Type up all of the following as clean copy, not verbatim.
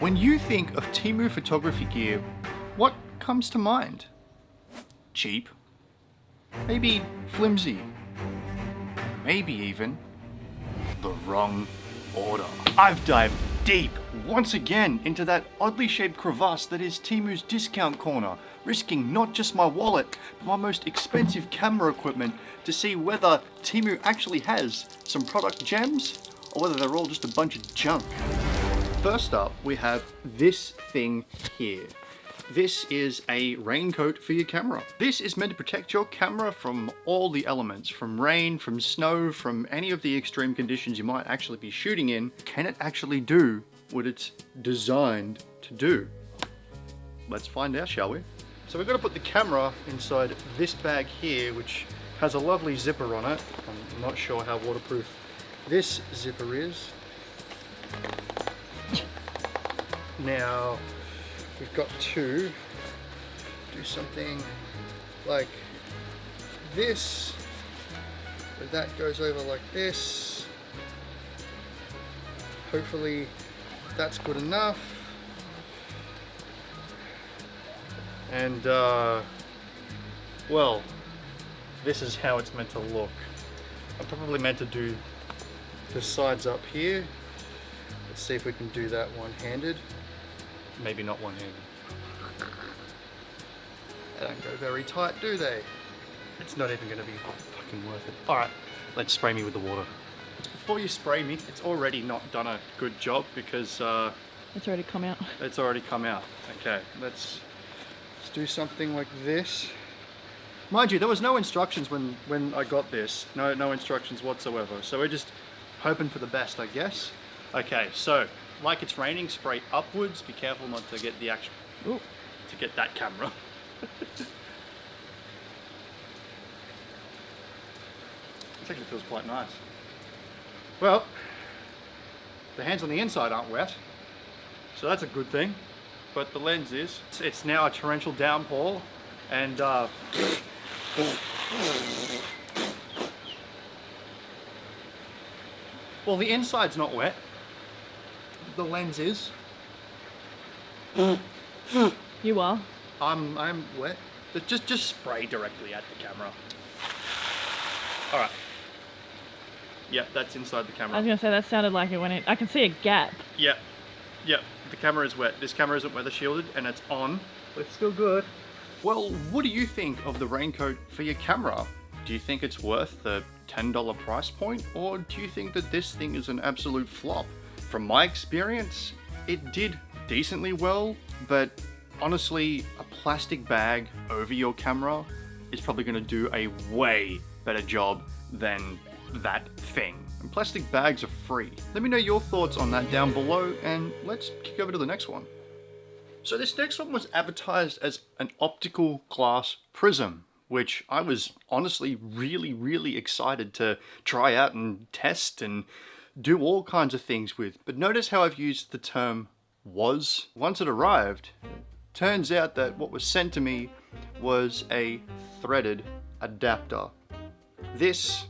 When you think of Temu photography gear, what comes to mind? Cheap? Maybe flimsy? Maybe even the wrong order. I've dived deep once again into that oddly shaped crevasse that is Temu's discount corner, risking not just my wallet, but my most expensive camera equipment to see whether Temu actually has some product gems or whether they're all just a bunch of junk. First up, we have this thing here. This is a raincoat for your camera. This is meant to protect your camera from all the elements, from rain, from snow, from any of the extreme conditions you might actually be shooting in. Can it actually do what it's designed to do? Let's find out, shall we? So we're going to put the camera inside this bag here, which has a lovely zipper on it. I'm not sure how waterproof this zipper is. Now, we've got to do something like this, where that goes over like this. Hopefully that's good enough. And well, this is how it's meant to look. I'm probably meant to do the sides up here. Let's see if we can do that one-handed. Maybe not one-handed. They don't go very tight, do they? It's not even going to be fucking worth it. Alright, let's spray me with the water. Before you spray me, it's already not done a good job because It's already come out. it's already come out. Okay, let's do something like this. Mind you, there was no instructions when I got this. No instructions whatsoever. So we're just hoping for the best, I guess. Okay, so like it's raining, spray upwards. Be careful not to get the actual, to get that camera. This actually feels quite nice. Well, the hands on the inside aren't wet, so that's a good thing. But the lens is. It's now a torrential downpour, and well, the inside's not wet. The lens is. You are. I'm wet. Just spray directly at the camera. All right. Yeah, that's inside the camera. I was gonna say that sounded like it when it. I can see a gap. Yeah. The camera is wet. This camera isn't weather shielded and it's on, but it's still good. Well, what do you think of the raincoat for your camera? Do you think it's worth the $10 price point, or do you think that this thing is an absolute flop? From my experience, it did decently well, but honestly, a plastic bag over your camera is probably going to do a way better job than that thing. And plastic bags are free. Let me know your thoughts on that down below, and let's kick over to the next one. So this next one was advertised as an optical glass prism, which I was honestly really excited to try out and test and do all kinds of things with. But notice how I've used the term was. Once it arrived, turns out that what was sent to me was a threaded adapter. This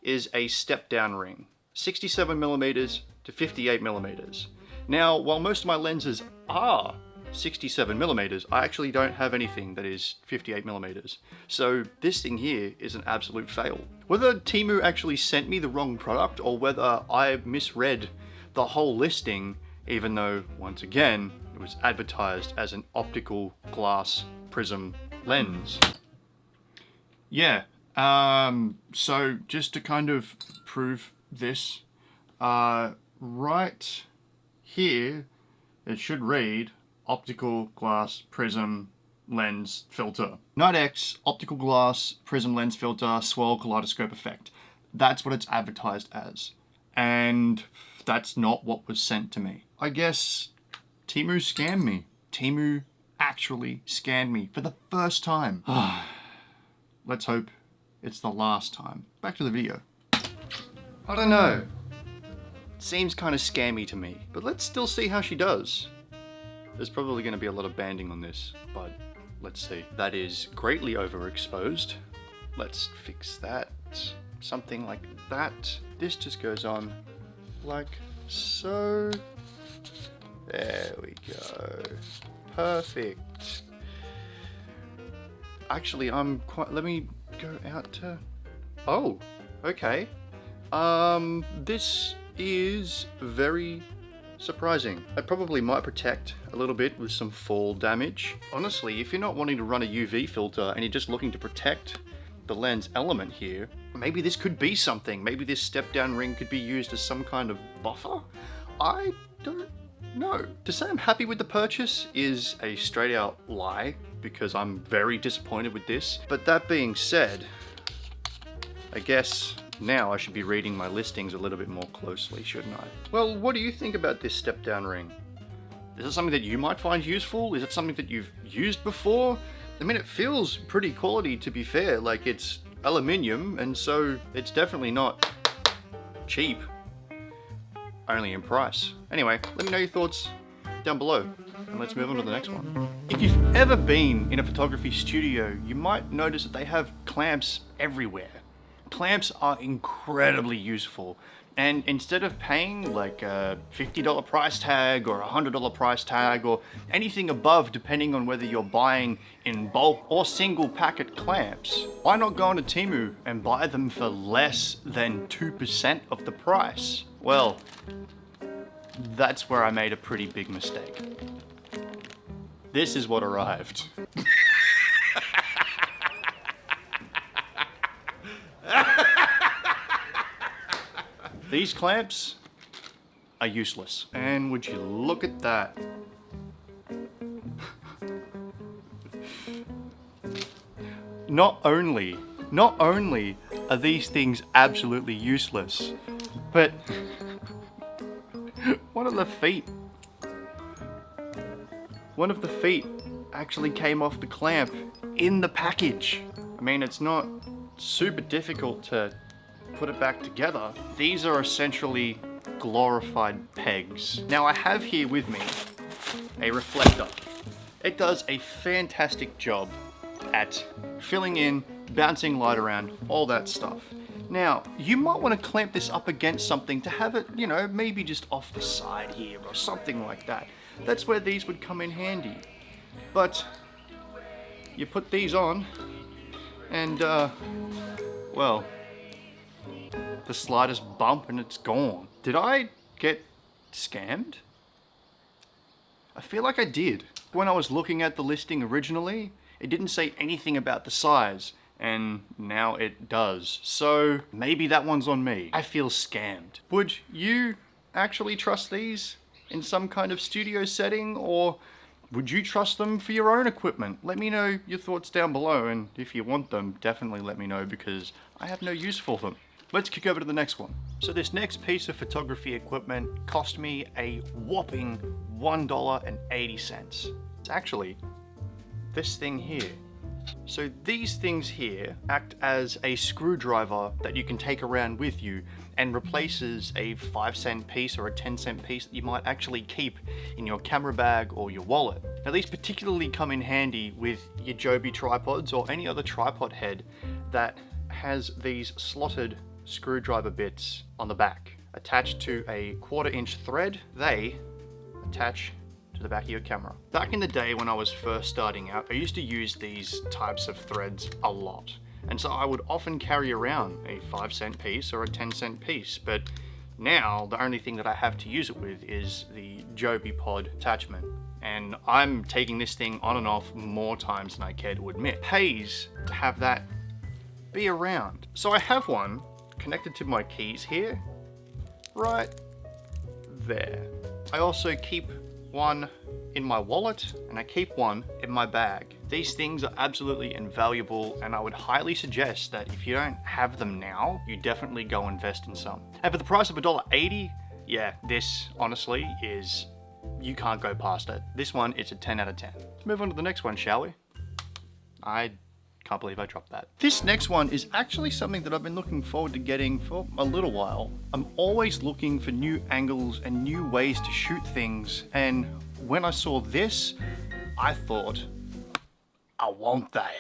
is a step down ring, 67mm to 58mm. Now, while most of my lenses are 67mm, I actually don't have anything that is 58mm. So this thing here is an absolute fail. Whether Temu actually sent me the wrong product or whether I misread the whole listing, even though, once again, it was advertised as an optical glass prism lens. Yeah, so just to kind of prove this, right here, it should read optical glass prism lens filter. Night X optical glass prism lens filter swirl kaleidoscope effect. That's what it's advertised as. And that's not what was sent to me. I guess Temu scammed me. Temu actually scammed me for the first time. Let's hope it's the last time. Back to the video. I don't know. Seems kind of scammy to me, but let's still see how she does. There's probably going to be a lot of banding on this, but let's see. That is greatly overexposed. Let's fix that. Something like that. This just goes on like so. There we go. Perfect. Actually, let me go out to... Oh, okay. This is very surprising. I probably might protect a little bit with some fall damage. Honestly, if you're not wanting to run a UV filter and you're just looking to protect the lens element here, maybe this could be something. Maybe this step down ring could be used as some kind of buffer? I don't know. To say I'm happy with the purchase is a straight out lie, because I'm very disappointed with this. But that being said, I guess now I should be reading my listings a little bit more closely, shouldn't I? Well, what do you think about this step down ring? Is it something that you might find useful? Is it something that you've used before? I mean, it feels pretty quality, to be fair. Like, it's aluminium, and so it's definitely not cheap. Only in price. Anyway, let me know your thoughts down below, and let's move on to the next one. If you've ever been in a photography studio, you might notice that they have clamps everywhere. Clamps are incredibly useful, and instead of paying like a $50 price tag or a $100 price tag or anything above, depending on whether you're buying in bulk or single packet clamps, why not go onto Temu and buy them for less than 2% of the price? Well, that's where I made a pretty big mistake. This is what arrived. These clamps are useless. And would you look at that? Not only are these things absolutely useless, but one of the feet actually came off the clamp in the package. I mean, it's not super difficult to put it back together. These are essentially glorified pegs. Now I have here with me a reflector. It does a fantastic job at filling in, bouncing light around, all that stuff. Now, you might want to clamp this up against something to have it, you know, maybe just off the side here or something like that. That's where these would come in handy. But you put these on and, well, the slightest bump and it's gone. Did I get scammed? I feel like I did. When I was looking at the listing originally, it didn't say anything about the size, and now it does. So maybe that one's on me. I feel scammed. Would you actually trust these in some kind of studio setting, or would you trust them for your own equipment? Let me know your thoughts down below, and if you want them, definitely let me know, because I have no use for them. Let's kick over to the next one. So this next piece of photography equipment cost me a whopping $1.80. It's actually this thing here. So these things here act as a screwdriver that you can take around with you and replaces a 5-cent piece or a 10-cent piece that you might actually keep in your camera bag or your wallet. Now these particularly come in handy with your Joby tripods or any other tripod head that has these slotted screwdriver bits on the back attached to a 1/4-inch thread. They attach to the back of your camera. Back in the day when I was first starting out, I used to use these types of threads a lot, and so I would often carry around a 5-cent piece or a 10-cent piece, but now the only thing that I have to use it with is the Joby pod attachment, and I'm taking this thing on and off more times than I care to admit. It pays to have that be around. So I have one connected to my keys here, right there. I also keep one in my wallet and I keep one in my bag. These things are absolutely invaluable, and I would highly suggest that if you don't have them now, you definitely go invest in some. And for the price of $1.80, yeah, this honestly is, you can't go past it. This one is a 10 out of 10. Let's move on to the next one, shall we? I can't believe I dropped that. This next one is actually something that I've been looking forward to getting for a little while. I'm always looking for new angles and new ways to shoot things, and when I saw this, I thought, I want that.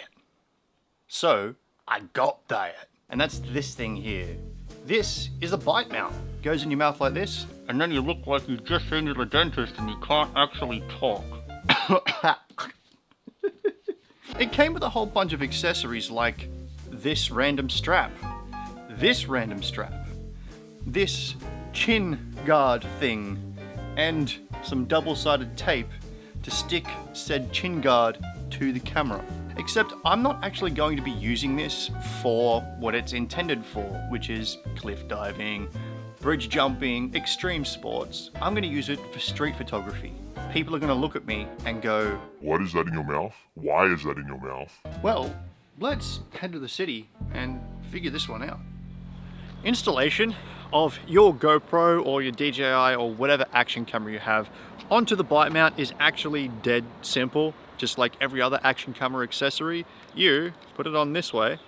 So I got that. And that's this thing here. This is a bite mount. Goes in your mouth like this. And then you look like you've just been to the dentist and you can't actually talk. It came with a whole bunch of accessories like this random strap, this random strap, this chin guard thing, and some double-sided tape to stick said chin guard to the camera. Except I'm not actually going to be using this for what it's intended for, which is cliff diving, bridge jumping, extreme sports. I'm going to use it for street photography. People are going to look at me and go, "What is that in your mouth? Why is that in your mouth?" well, let's head to the city and figure this one out. Installation of your GoPro or your DJI or whatever action camera you have onto the bike mount is actually dead simple. Just like every other action camera accessory, you put it on this way,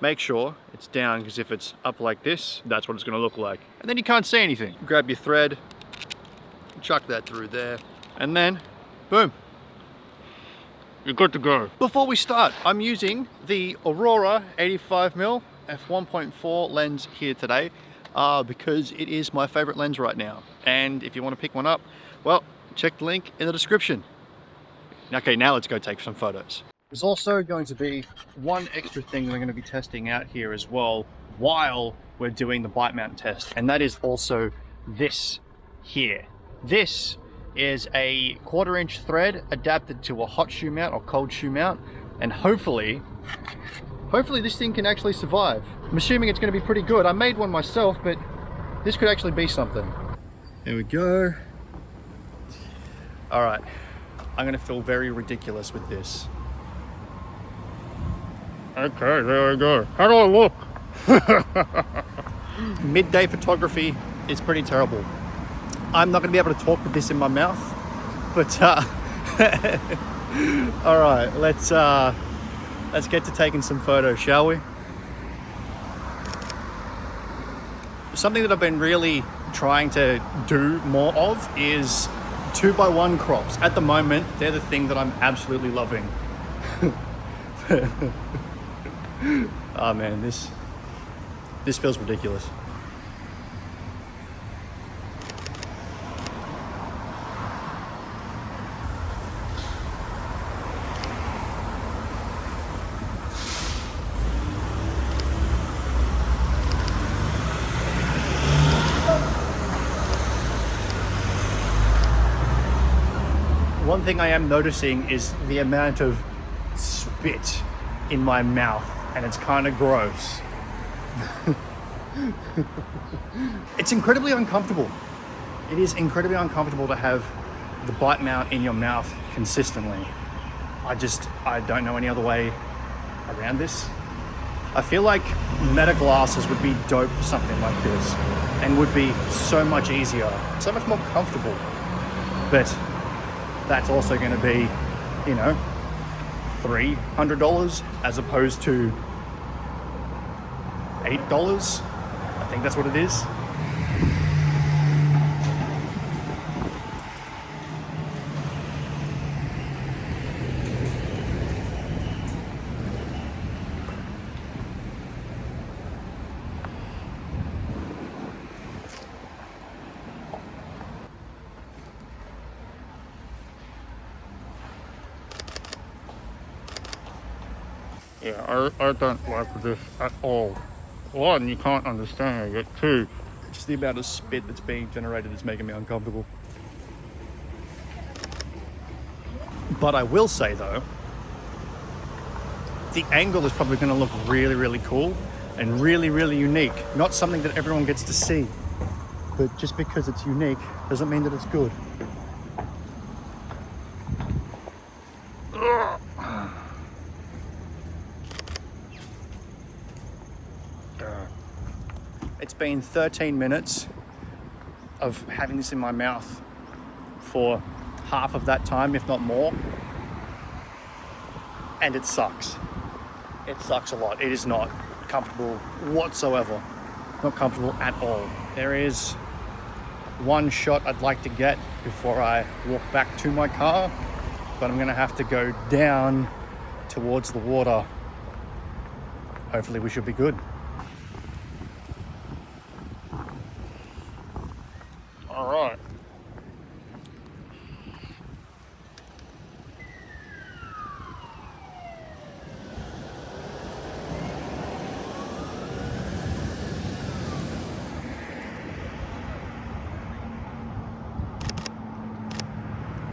make sure it's down, because if it's up like this, that's what it's going to look like. And then you can't see anything. Grab your thread, chuck that through there, and then boom, You're good to go. Before we start, I'm using the Aurora 85mm f1.4 lens here today because it is my favorite lens right now. And if you want to pick one up, well, check the link in the description. Okay, now let's go take some photos. There's also going to be one extra thing we're going to be testing out here as well while we're doing the bike mount test, and that is also this here. This is a 1/4 inch thread adapted to a hot shoe mount or cold shoe mount, and hopefully this thing can actually survive. I'm assuming it's going to be pretty good. I made one myself, but this could actually be something. There we go. All right, I'm going to feel very ridiculous with this. Okay, there we go. How do I look? Midday photography is pretty terrible. I'm not going to be able to talk with this in my mouth, but all right, let's get to taking some photos, shall we? Something that I've been really trying to do more of is 2x1 crops. At the moment, they're the thing that I'm absolutely loving. Oh man, this feels ridiculous. One thing I am noticing is the amount of spit in my mouth, and it's kind of gross. It's incredibly uncomfortable. It is incredibly uncomfortable to have the bite mount in your mouth consistently. I don't know any other way around this. I feel like Meta glasses would be dope for something like this and would be so much easier, so much more comfortable. But that's also going to be, you know, $300 as opposed to $8. I think that's what it is. Yeah, I don't like this at all. One, you can't understand it. Two, Just the amount of spit that's being generated is making me uncomfortable. But I will say though, the angle is probably going to look really, really cool and really, really unique. Not something that everyone gets to see, but just because it's unique doesn't mean that it's good. It's been 13 minutes of having this in my mouth for half of that time, if not more. And it sucks. It sucks a lot. It is not comfortable whatsoever. Not comfortable at all. There is one shot I'd like to get before I walk back to my car, but I'm gonna have to go down towards the water. Hopefully we should be good.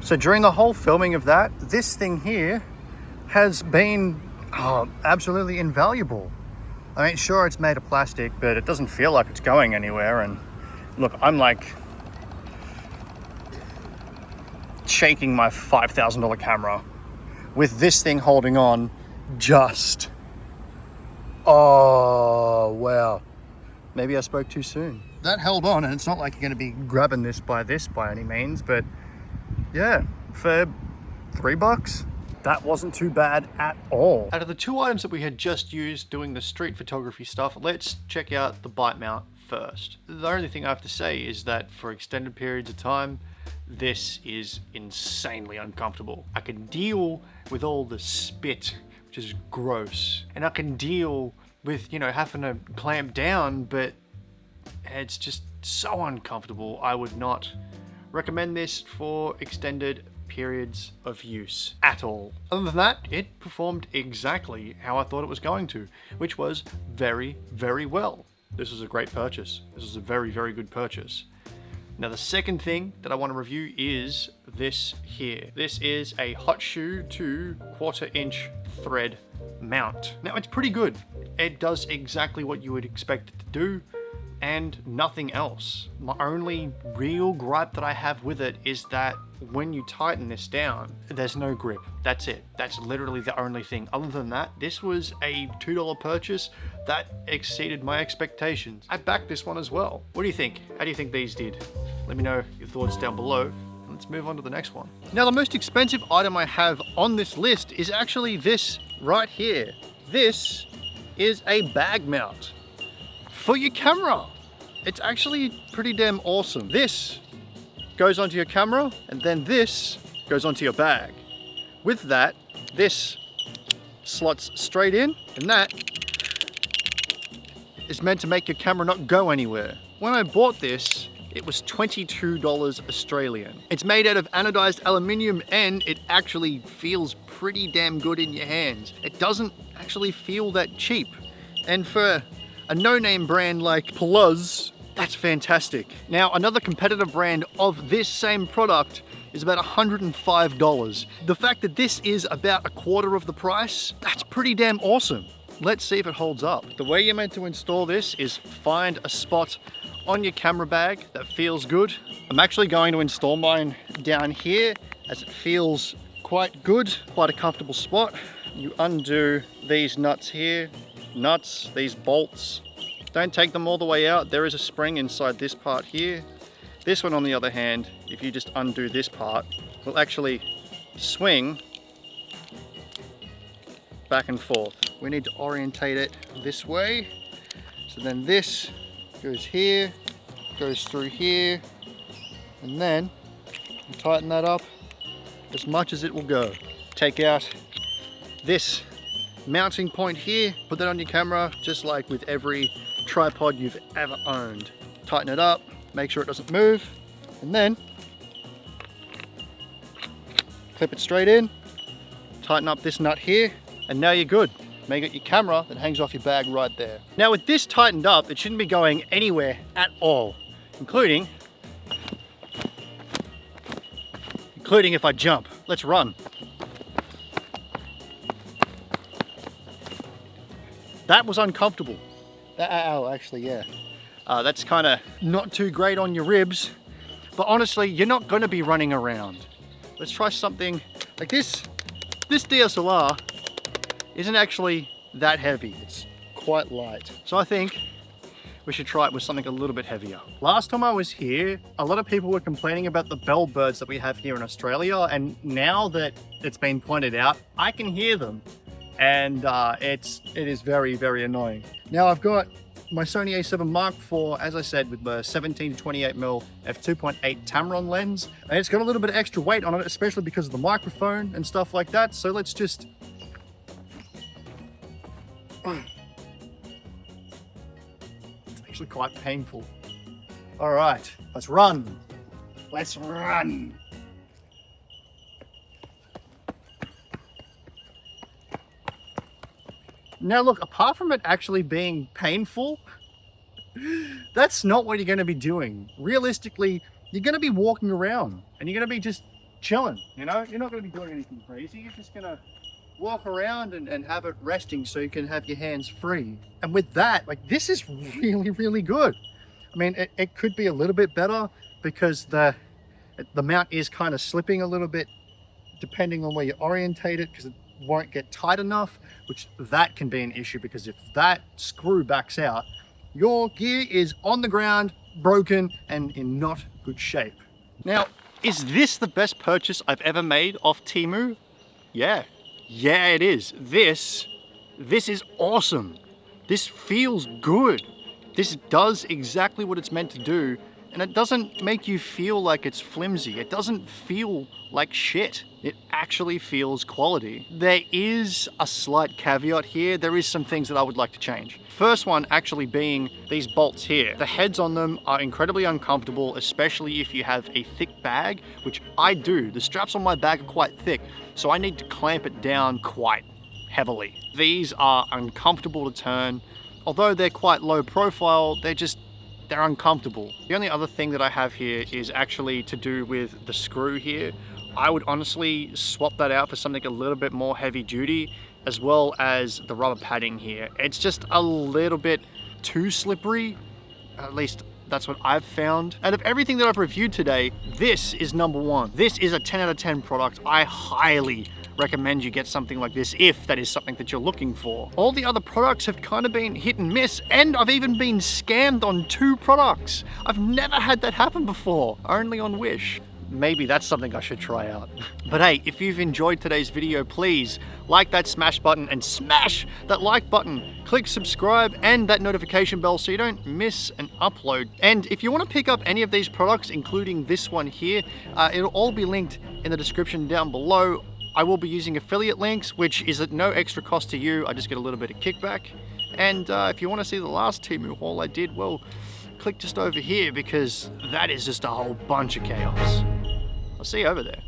So during the whole filming of that, this thing here has been absolutely invaluable. I mean, sure, it's made of plastic, but it doesn't feel like it's going anywhere. And look, I'm like shaking my $5,000 camera with this thing holding on just... Oh, wow. Maybe I spoke too soon. That held on, and it's not like you're going to be grabbing this by any means, but yeah, for $3, that wasn't too bad at all. Out of the two items that we had just used doing the street photography stuff, let's check out the bite mount first. The only thing I have to say is that for extended periods of time, this is insanely uncomfortable. I can deal with all the spit, which is gross, and I can deal with, you know, having to clamp down, but it's just so uncomfortable. I would not recommend this for extended periods of use at all. Other than that, it performed exactly how I thought it was going to, which was very, very well. This was a great purchase. This was a very, very good purchase. Now, the second thing that I want to review is this here. This is a hot shoe to 1/4 inch thread mount. Now, it's pretty good. It does exactly what you would expect it to do and nothing else. My only real gripe that I have with it is that when you tighten this down, there's no grip. That's it. That's literally the only thing. Other than that, this was a $2 purchase that exceeded my expectations. I backed this one as well. What do you think? How do you think these did? Let me know your thoughts down below. Let's move on to the next one. Now, the most expensive item I have on this list is actually this right here. This is a bag mount for your camera. It's actually pretty damn awesome. This goes onto your camera, and then this goes onto your bag. With that, this slots straight in, and that is meant to make your camera not go anywhere. When I bought this, it was $22 Australian. It's made out of anodized aluminium, and it actually feels pretty damn good in your hands. It doesn't actually feel that cheap. And for a no-name brand like Plunge, that's fantastic. Now, another competitor brand of this same product is about $105. The fact that this is about 1/4 of the price, that's pretty damn awesome. Let's see if it holds up. The way you're meant to install this is find a spot on your camera bag that feels good. I'm actually going to install mine down here as it feels quite good, quite a comfortable spot. You undo these nuts here, these bolts. Don't take them all the way out. There is a spring inside this part here. This one, on the other hand, if you just undo this part, will actually swing back and forth. We need to orientate it this way. So then this goes here, goes through here, and then you tighten that up as much as it will go. Take out this mounting point here, put that on your camera, just like with every tripod you've ever owned. Tighten it up, make sure it doesn't move, and then clip it straight in, tighten up this nut here, and now you're good. Make it your camera that hangs off your bag right there. Now, with this tightened up, it shouldn't be going anywhere at all, including if I jump. Let's run. That was uncomfortable. Actually, yeah. That's kind of not too great on your ribs, but honestly, you're not going to be running around. Let's try something like this. This DSLR isn't actually that heavy. It's quite light. So I think we should try it with something a little bit heavier. Last time I was here, a lot of people were complaining about the bellbirds that we have here in Australia, and now that it's been pointed out, I can hear them. And it is very, very annoying. Now, I've got my Sony a7 Mark IV, as I said, with the 17 to 28mm f2.8 Tamron lens, and it's got a little bit of extra weight on it, especially because of the microphone and stuff like that. So let's just... It's actually quite painful. All right, let's run. Let's run. Now look, apart from it actually being painful, that's not what you're going to be doing. Realistically, you're going to be walking around and you're going to be just chilling, you know? You're not gonna be doing anything crazy. You're just gonna walk around and have it resting so you can have your hands free. And with that, like, this is really, really good. I mean, it could be a little bit better because the mount is kind of slipping a little bit depending on where you orientate it, because it won't get tight enough, which that can be an issue, because if that screw backs out, your gear is on the ground, broken, and in not good shape. Now, is this the best purchase I've ever made off Temu? Yeah, it is. This is awesome. This feels good. This does exactly what it's meant to do, and it doesn't make you feel like it's flimsy. It doesn't feel like shit. It actually feels quality. There is a slight caveat here. There is some things that I would like to change. First one actually being these bolts here. The heads on them are incredibly uncomfortable, especially if you have a thick bag, which I do. The straps on my bag are quite thick, so I need to clamp it down quite heavily. These are uncomfortable to turn. Although they're quite low profile, they're uncomfortable. The only other thing that I have here is actually to do with the screw here. I would honestly swap that out for something a little bit more heavy duty, as well as the rubber padding here. It's just a little bit too slippery, at least that's what I've found. Out of everything that I've reviewed today, this is number one. This is a 10 out of 10 product. I highly recommend you get something like this if that is something that you're looking for. All the other products have kind of been hit and miss, and I've even been scammed on 2 products. I've never had that happen before, only on Wish. Maybe that's something I should try out. But hey, if you've enjoyed today's video, please like that smash button and smash that like button. Click subscribe and that notification bell so you don't miss an upload. And if you want to pick up any of these products, including this one here, it'll all be linked in the description down below. I will be using affiliate links, which is at no extra cost to you. I just get a little bit of kickback. And if you want to see the last Temu haul I did, well, click just over here, because that is just a whole bunch of chaos. I'll see you over there.